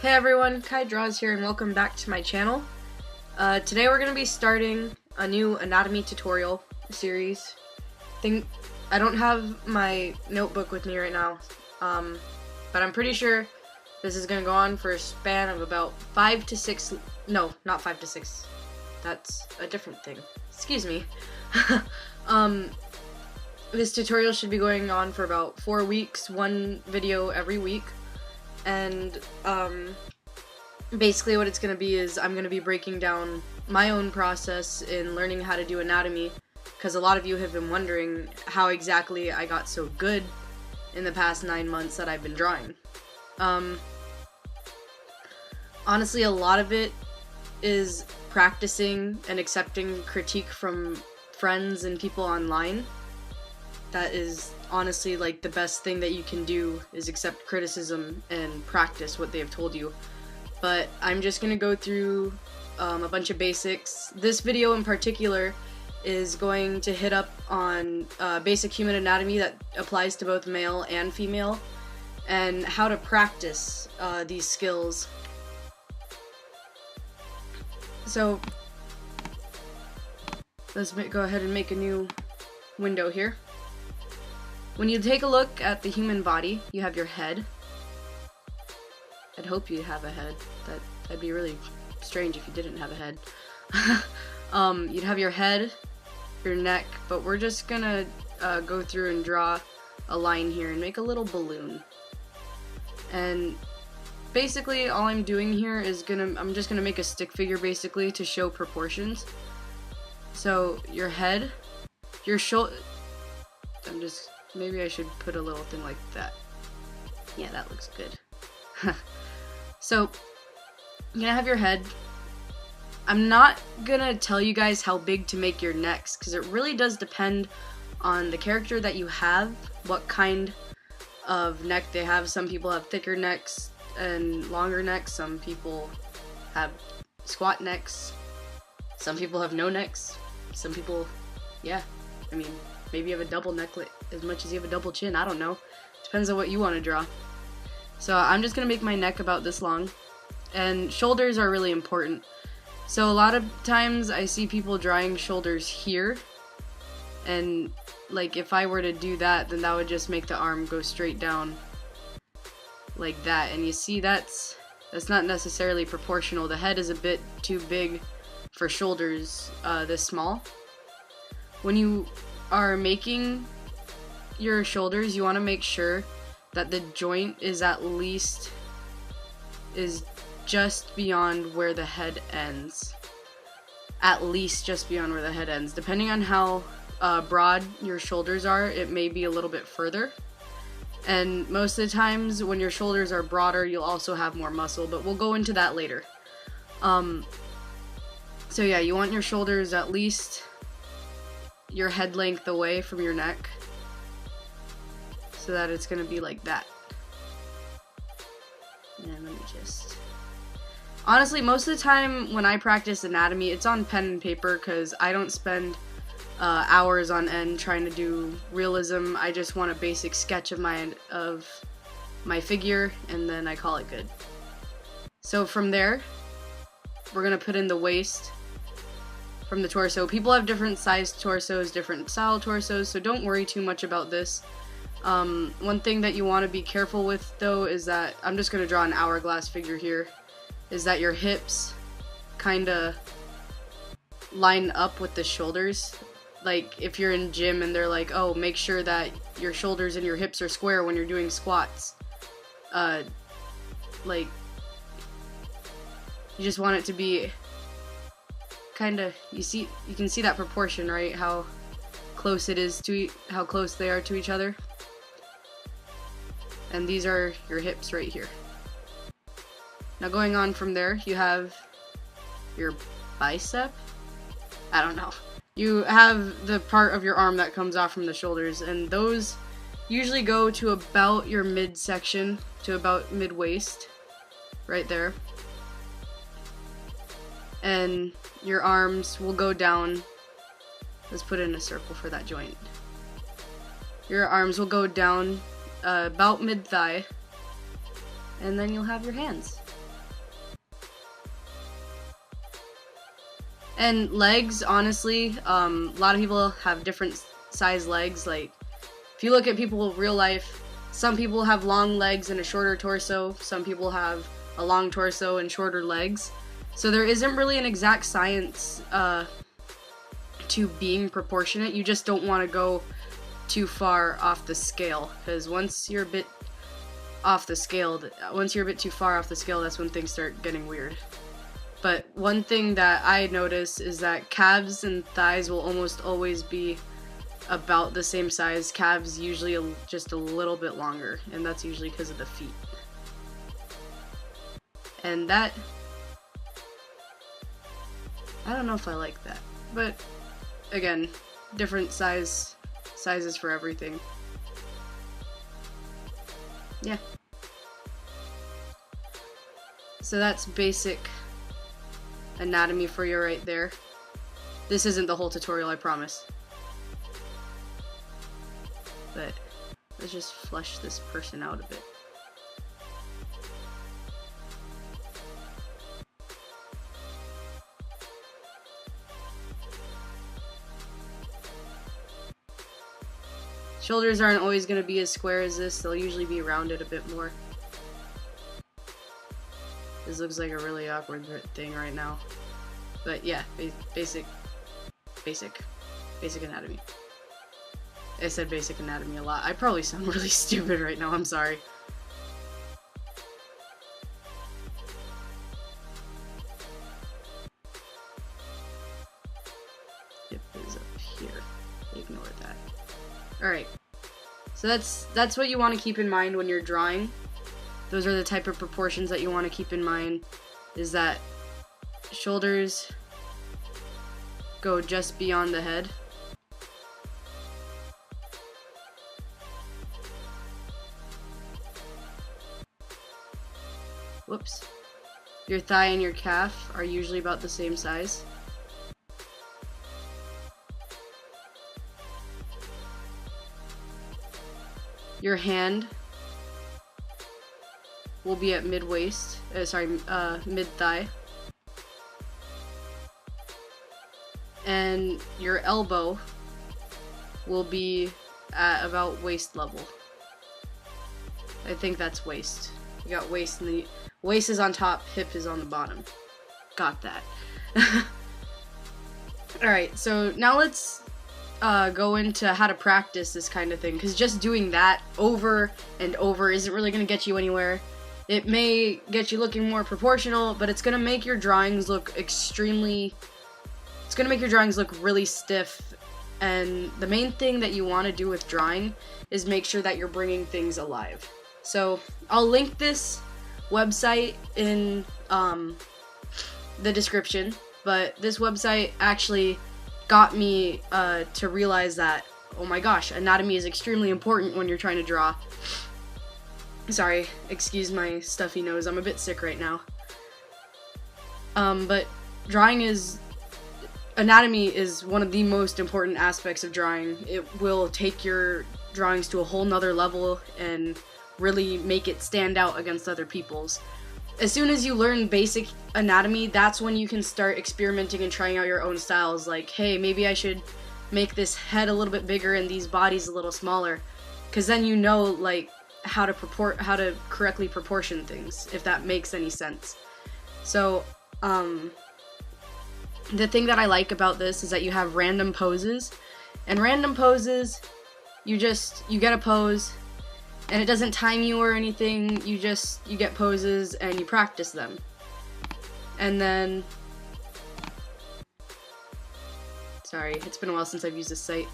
Hey everyone, Kai Draws here and welcome back to my channel. Today we're going to be starting a new anatomy tutorial series. I don't have my notebook with me right now, but I'm pretty sure this is going to go on for a span of about 5 to 6, no, not 5 to 6, that's a different thing, excuse me. This tutorial should be going on for about 4 weeks, one video every week. And basically what it's going to be is I'm going to be breaking down my own process in learning how to do anatomy, because a lot of you have been wondering how exactly I got so good in the past 9 months that I've been drawing. Honestly, a lot of it is practicing and accepting critique from friends and people online. That is honestly like the best thing that you can do, is accept criticism and practice what they have told you. But I'm just gonna go through a bunch of basics. This video in particular is going to hit up on basic human anatomy that applies to both male and female, and how to practice these skills. So let's go ahead and make a new window here. When you take a look at the human body, you have your head. I'd hope you have a head. That'd be really strange if you didn't have a head. You'd have your head, your neck, but we're just gonna go through and draw a line here and make a little balloon. And basically all I'm doing here is I'm just gonna make a stick figure basically to show proportions. So your head, your shoulder, maybe I should put a little thing like that. Yeah, that looks good. So, you're gonna have your head. I'm not gonna tell you guys how big to make your necks, because it really does depend on the character that you have, what kind of neck they have. Some people have thicker necks and longer necks. Some people have squat necks. Some people have no necks. Some people, yeah, I mean, maybe you have a double necklet as much as you have a double chin. I don't know. Depends on what you want to draw. So I'm just going to make my neck about this long. And shoulders are really important. So a lot of times I see people drawing shoulders here. And like if I were to do that, then that would just make the arm go straight down like that. And you see that's not necessarily proportional. The head is a bit too big for shoulders this small. When you are making your shoulders, you want to make sure that the joint is just beyond where the head ends. At least just beyond where the head ends. Depending on how broad your shoulders are, it may be a little bit further. And most of the times when your shoulders are broader, you'll also have more muscle, but we'll go into that later. So yeah, you want your shoulders at least your head length away from your neck, so that it's gonna be like that. And let me just... Honestly, most of the time when I practice anatomy, it's on pen and paper, because I don't spend hours on end trying to do realism. I just want a basic sketch of my figure, and then I call it good. So from there, we're gonna put in the waist from the torso. People have different sized torsos, different style torsos, so don't worry too much about this. One thing that you want to be careful with though is that, I'm just going to draw an hourglass figure here, is that your hips kind of line up with the shoulders. Like if you're in gym and they're like, oh, make sure that your shoulders and your hips are square when you're doing squats. Like, you just want it to be kind of, you can see that proportion, right? How close it is to, how close they are to each other. And these are your hips right here. Now going on from there, you have your bicep. I don't know. You have the part of your arm that comes off from the shoulders, and those usually go to about your midsection, to about mid-waist, right there. And your arms will go down. Let's put in a circle for that joint. Your arms will go down about mid-thigh, and then you'll have your hands. And legs, honestly, a lot of people have different size legs. Like, if you look at people in real life, some people have long legs and a shorter torso. Some people have a long torso and shorter legs. So there isn't really an exact science to being proportionate. You just don't want to go too far off the scale, because once you're a bit too far off the scale, that's when things start getting weird. But one thing that I notice is that calves and thighs will almost always be about the same size. Calves usually just a little bit longer, and that's usually because of the feet. And that, I don't know if I like that, but again, different sizes for everything. Yeah. So that's basic anatomy for you right there. This isn't the whole tutorial, I promise. But let's just flesh this person out a bit. Shoulders aren't always going to be as square as this. They'll usually be rounded a bit more. This looks like a really awkward thing right now. But yeah, basic anatomy. I said basic anatomy a lot. I probably sound really stupid right now, I'm sorry. Hip is up here. Ignore that. Alright. So that's what you want to keep in mind when you're drawing. Those are the type of proportions that you want to keep in mind, is that shoulders go just beyond the head. Whoops. Your thigh and your calf are usually about the same size. Your hand will be at mid-waist, mid-thigh. And your elbow will be at about waist level. I think that's waist. You got waist, and the waist is on top, hip is on the bottom. Got that. Alright, so now let's go into how to practice this kind of thing, because just doing that over and over isn't really going to get you anywhere. It may get you looking more proportional, but it's going to make your drawings look really stiff. And the main thing that you want to do with drawing is make sure that you're bringing things alive. So I'll link this website in the description, but this website actually got me to realize that, oh my gosh, anatomy is extremely important when you're trying to draw. Sorry, excuse my stuffy nose, I'm a bit sick right now. But anatomy is one of the most important aspects of drawing. It will take your drawings to a whole nother level and really make it stand out against other people's. As soon as you learn basic anatomy, that's when you can start experimenting and trying out your own styles. Like, hey, maybe I should make this head a little bit bigger and these bodies a little smaller, because then you know, like, how to correctly proportion things, if that makes any sense. So the thing that I like about this is that you have random poses, and random poses, you get a pose, and it doesn't time you or anything. You get poses and you practice them. And then, sorry, it's been a while since I've used this site.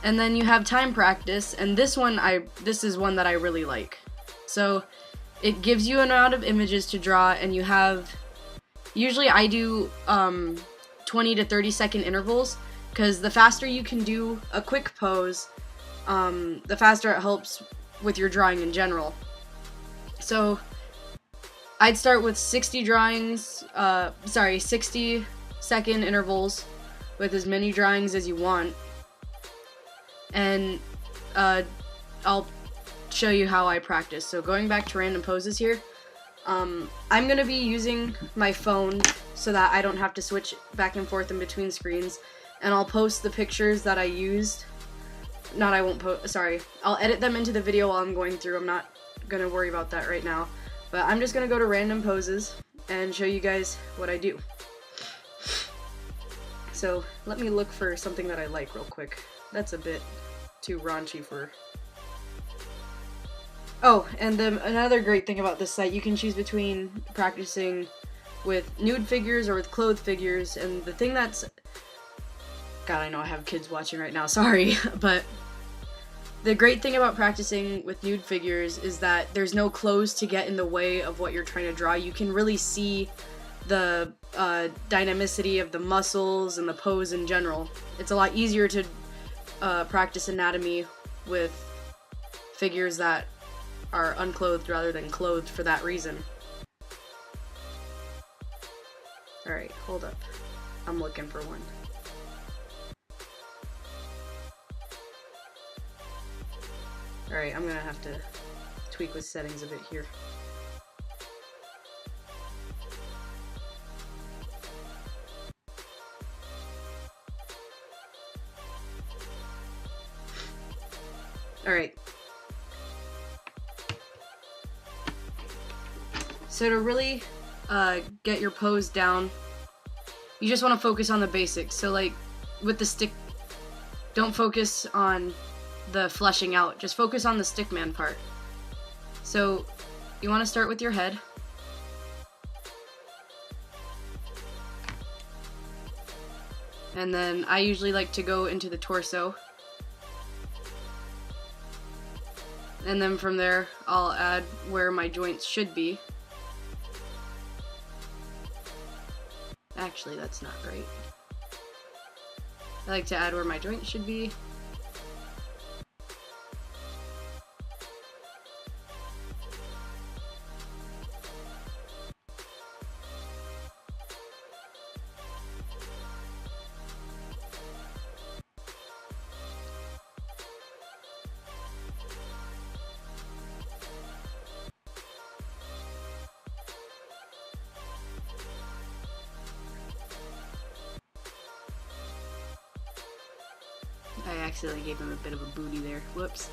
And then you have time practice, and this is one that I really like. So it gives you an amount of images to draw, and you have, usually I do 20 to 30 second intervals, because the faster you can do a quick pose, the faster it helps with your drawing in general. So I'd start with 60 second intervals with as many drawings as you want, and I'll show you how I practice. So going back to random poses here, I'm gonna be using my phone so that I don't have to switch back and forth in between screens, and I'll post the pictures that I used. I'll edit them into the video while I'm going through. I'm not gonna worry about that right now, but I'm just gonna go to random poses and show you guys what I do. So let me look for something that I like real quick. That's a bit too raunchy for... Oh, and then another great thing about this site, you can choose between practicing with nude figures or with clothed figures, and the thing that's... God, I know I have kids watching right now, sorry, but the great thing about practicing with nude figures is that there's no clothes to get in the way of what you're trying to draw. You can really see the dynamicity of the muscles and the pose in general. It's a lot easier to practice anatomy with figures that are unclothed rather than clothed for that reason. Alright, hold up. I'm looking for one. Alright, I'm gonna have to tweak with settings a bit here. Alright. So to really get your pose down, you just want to focus on the basics. So like with the stick, don't focus on the fleshing out, just focus on the stickman part. So you want to start with your head. And then I usually like to go into the torso. And then from there, I'll add where my joints should be. Actually, that's not right. I like to add where my joints should be. I accidentally gave him a bit of a booty there. Whoops.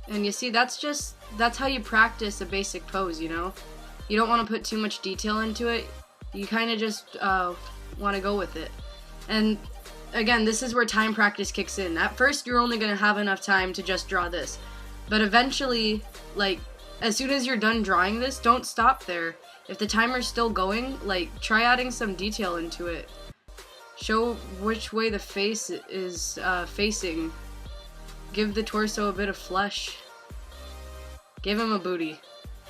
And you see, that's how you practice a basic pose, you know? You don't want to put too much detail into it. You kind of just want to go with it. And again, this is where time practice kicks in. At first, you're only going to have enough time to just draw this. But eventually, like, as soon as you're done drawing this, don't stop there. If the timer's still going, like, try adding some detail into it. Show which way the face is facing. Give the torso a bit of flesh. Give him a booty.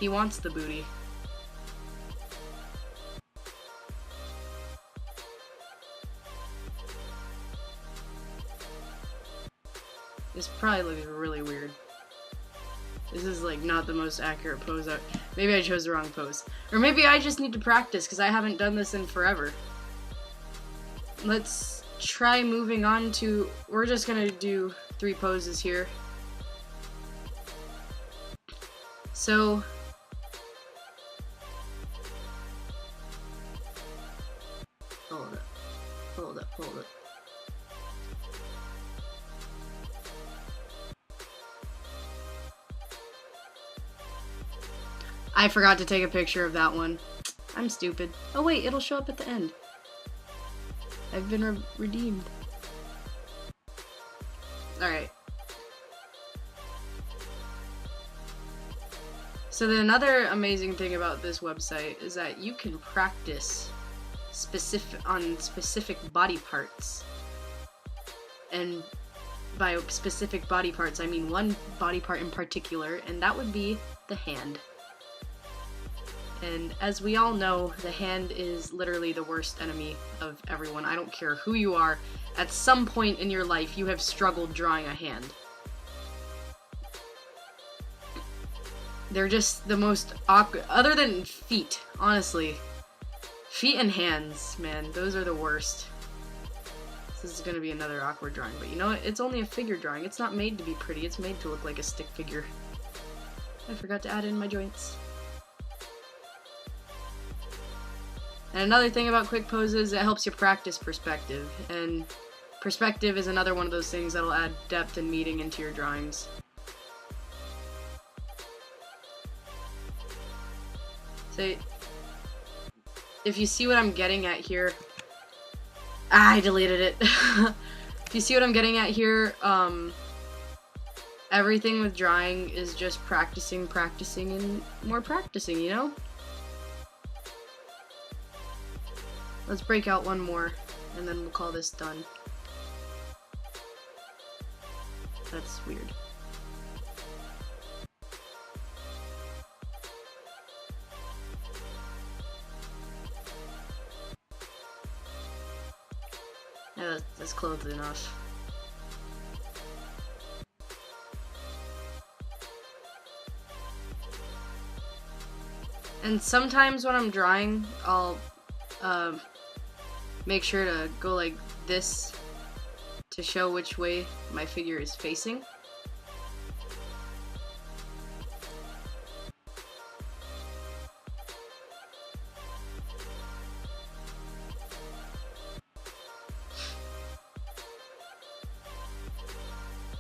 He wants the booty. This probably looks really weird. This is like not the most accurate pose. Maybe I chose the wrong pose. Or maybe I just need to practice because I haven't done this in forever. Let's try moving on to... We're just gonna do 3 poses here. So... Hold up. I forgot to take a picture of that one. I'm stupid. Oh wait, it'll show up at the end. I've been redeemed. Alright. So then another amazing thing about this website is that you can practice on specific body parts. And by specific body parts, I mean one body part in particular, and that would be the hand. And as we all know, the hand is literally the worst enemy of everyone. I don't care who you are, at some point in your life you have struggled drawing a hand. They're just the most awkward, other than feet, honestly. Feet and hands, man, those are the worst. This is gonna be another awkward drawing, but you know what? It's only a figure drawing. It's not made to be pretty, it's made to look like a stick figure. I forgot to add in my joints. And another thing about quick poses, it helps you practice perspective. And perspective is another one of those things that'll add depth and meaning into your drawings. So, if you see what I'm getting at here, I deleted it. If you see what I'm getting at here, everything with drawing is just practicing, and more practicing, you know? Let's break out one more, and then we'll call this done. That's weird. Yeah, that's close enough. And sometimes when I'm drawing, I'll make sure to go like this to show which way my figure is facing.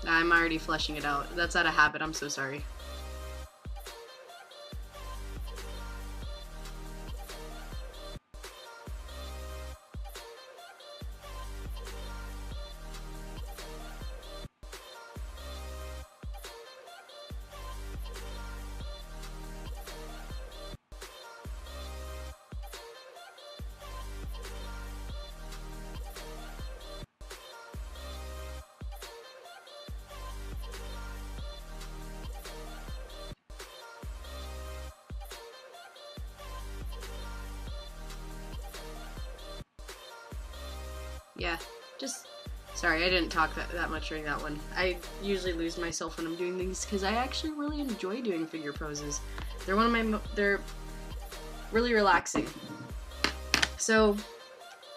I'm already fleshing it out. That's out of habit, I'm so sorry. Yeah, just sorry, I didn't talk that much during that one. I usually lose myself when I'm doing these because I actually really enjoy doing figure poses. They're they're really relaxing. So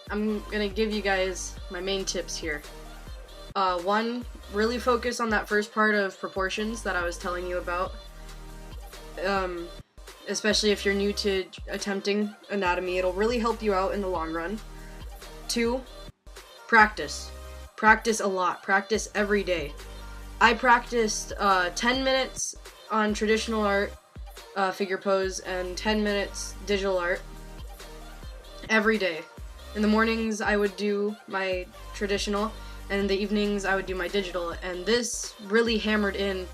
I'm gonna give you guys my main tips here. One, really focus on that first part of proportions that I was telling you about. Especially if you're new to attempting anatomy, it'll really help you out in the long run. Two, practice. Practice a lot. Practice every day. I practiced 10 minutes on traditional art, figure pose, and 10 minutes digital art every day. In the mornings I would do my traditional, and in the evenings I would do my digital, and this really hammered in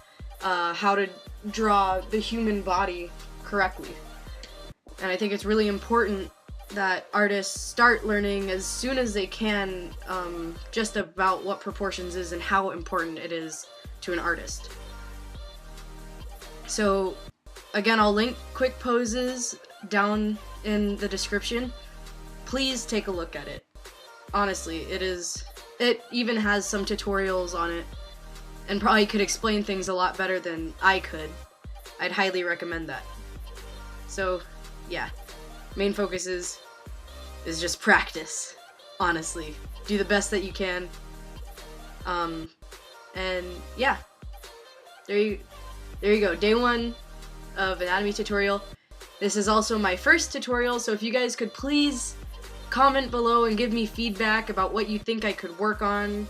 how to draw the human body correctly. And I think it's really important that artists start learning as soon as they can just about what proportions is and how important it is to an artist. So again, I'll link quick poses down in the description. Please take a look at it. Honestly, it even has some tutorials on it and probably could explain things a lot better than I could. I'd highly recommend that. So yeah, main focus is just practice, honestly. Do the best that you can. And yeah, there you go. Day 1 of anatomy tutorial. This is also my first tutorial, so if you guys could please comment below and give me feedback about what you think I could work on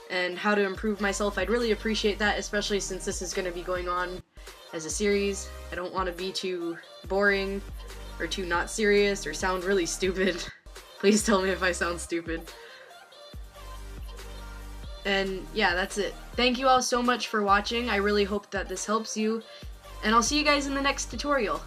and how to improve myself, I'd really appreciate that, especially since this is going to be going on as a series. I don't want to be too boring or too not serious or sound really stupid. Please tell me if I sound stupid. And yeah, that's it. Thank you all so much for watching. I really hope that this helps you, and I'll see you guys in the next tutorial.